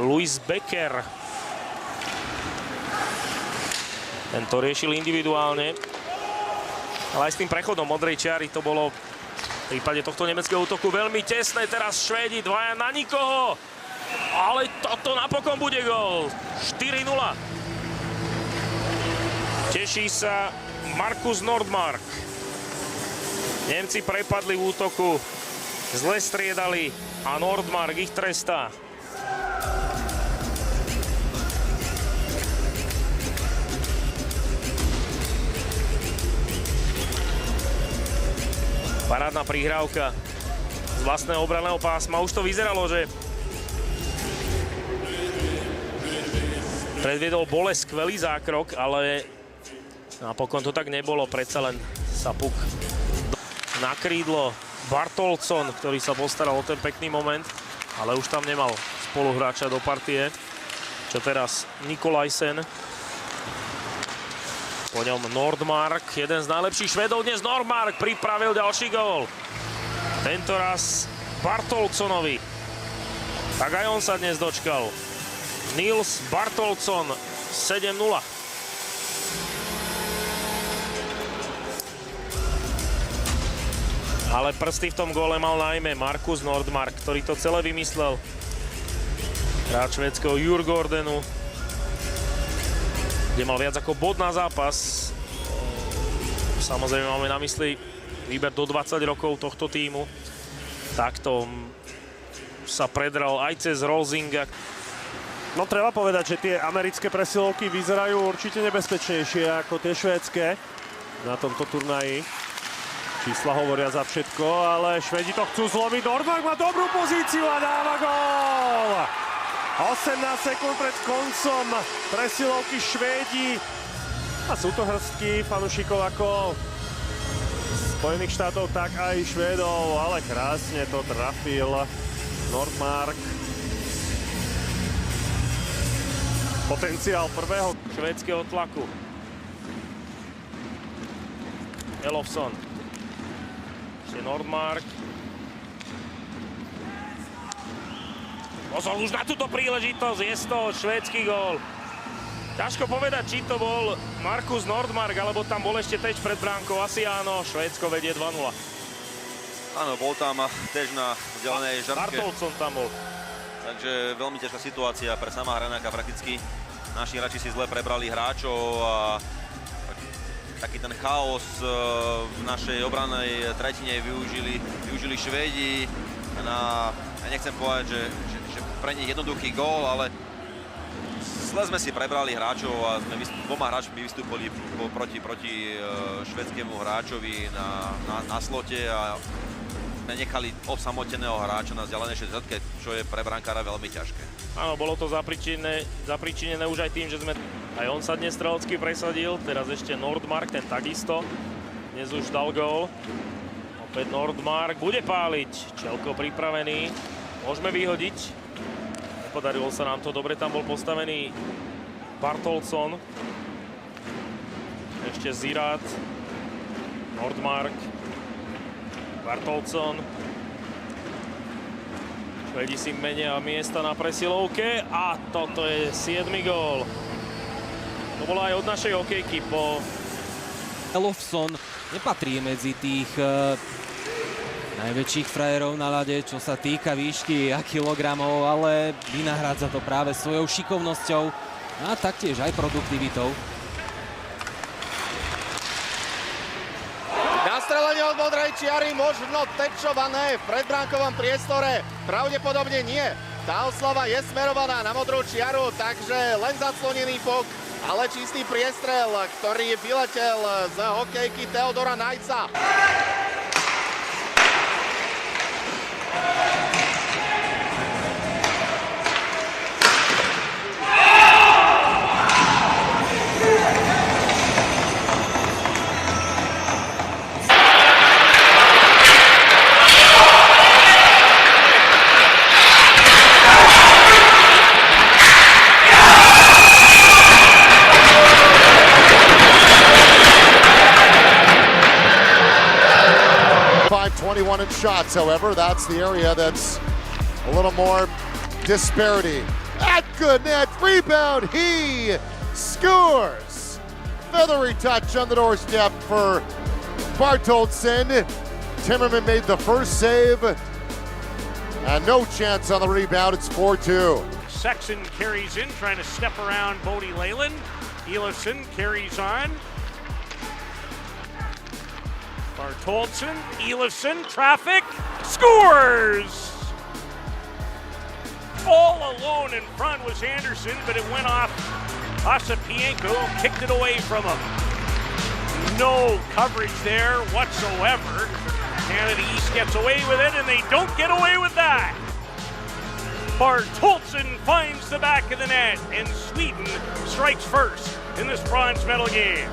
Luis Becker. Ten to riešil individuálne. Ale aj s tým prechodom modrej čiary to bolo v prípade tohto nemeckého útoku veľmi tesné. Teraz Švédi dvaja na nikoho. Ale toto napokon bude gól. 4-0. Teší sa Markus Nordmark. Nemci prepadli v útoku. Zle striedali a Nordmark ich trestá. Parádna prihrávka z vlastného obranného pásma. Už to vyzeralo, že predviedol Bole skvelý zákrok, ale napokon to tak nebolo. Predsa len sa puk na krídlo. Bartolson, ktorý sa postaral o ten pekný moment, ale už tam nemal spoluhráča do partie. Čo teraz Nikolajsen. Po ňom Nordmark, jeden z najlepších Švédov dnes. Nordmark pripravil ďalší gól. Tento raz Bartolsonovi. Tak aj on sa dnes dočkal. Nils Bartolson, 7-0. Ale prsty v tom góle mal najmä Markus Nordmark, ktorý to celé vymyslel. Hráč švédskeho Djurgårdenu, kde mal viac ako bod na zápas. Samozrejme máme na mysli výber do 20 rokov tohto tímu. Takto sa predral aj cez Rolzinga. No treba povedať, že tie americké presilovky vyzerajú určite nebezpečnejšie ako tie švédske na tomto turnaji. Čísla hovoria za všetko, ale Švédi to chcú zlomiť. Nordmark má dobrú pozíciu a dáva gól! 18 sekúnd pred koncom presilovky Švédi. A sú to hrstky fanúšikov ako Spojených štátov, tak aj Švédov, ale krásne to trafil Nordmark. Potenciál prvého švédskeho tlaku. Elofsson. Ešte Nordmark. Pozor už na túto príležitosť, je to švédsky gól. Ťažko povedať, či to bol Markus Nordmark, alebo tam bol ešte teč pred bránkou. Asi áno, Švédsko vedie 2-0. Áno, bol tam tež na vzdialenej žartke. Bartolson tam bol. Takže veľmi ťažká situácia pre sama Hranáka. Prakticky naši hráči si zle prebrali hráčov a taký ten chaos v našej obranej tretine využili Švédi. Ja nechcem povedať, že pre nich jednoduchý gól, ale zle sme si prebrali hráčov a sme dvoma hráčmi vystúpili proti švédskému hráčovi na slote a sme nechali osamoteného hráča na vzdialenej 60-ke, čo je pre brankára veľmi ťažké. Áno, bolo to zapričinené už aj tým, že sme... Aj on sa dnes strelecky presadil, teraz ešte Nordmark, ten takisto. Dnes už dal gól. Opäť Nordmark, bude páliť. Čelko pripravený. Môžeme vyhodiť. Nepodarilo sa nám to, dobre tam bol postavený Bartolson. Ešte Zirát. Nordmark. Bartolson. Švédi si menia miesta na presilovke a toto je 7. gól. To bolo aj od našej hokejky po... Elofsson nepatrí medzi tých najväčších frajerov na ľade, čo sa týka výšky a kilogramov, ale vynahrádza to práve svojou šikovnosťou a taktiež aj produktivitou. Nastrelenie od modrej čiary možno tečované v predbránkovom priestore. Pravdepodobne nie. Tá oslava je smerovaná na modrú čiaru, takže len zaclonený pok, ale čistý priestrel, ktorý vyletel z hokejky Theodora Najca. In shots, however, that's the area that's a little more disparity At good net, rebound, he scores! Feathery touch on the doorstep for Bartolson. Timmerman made the first save, and no chance on the rebound, it's 4-2. Sexton carries in, trying to step around Bodie Leyland. Elifson carries on. Bartolson, Elifson, traffic, scores! All alone in front was Anderson, but it went off Osapienko, kicked it away from him. No coverage there whatsoever. Canada East gets away with it, and they don't get away with that. Bartolson finds the back of the net, and Sweden strikes first in this bronze medal game.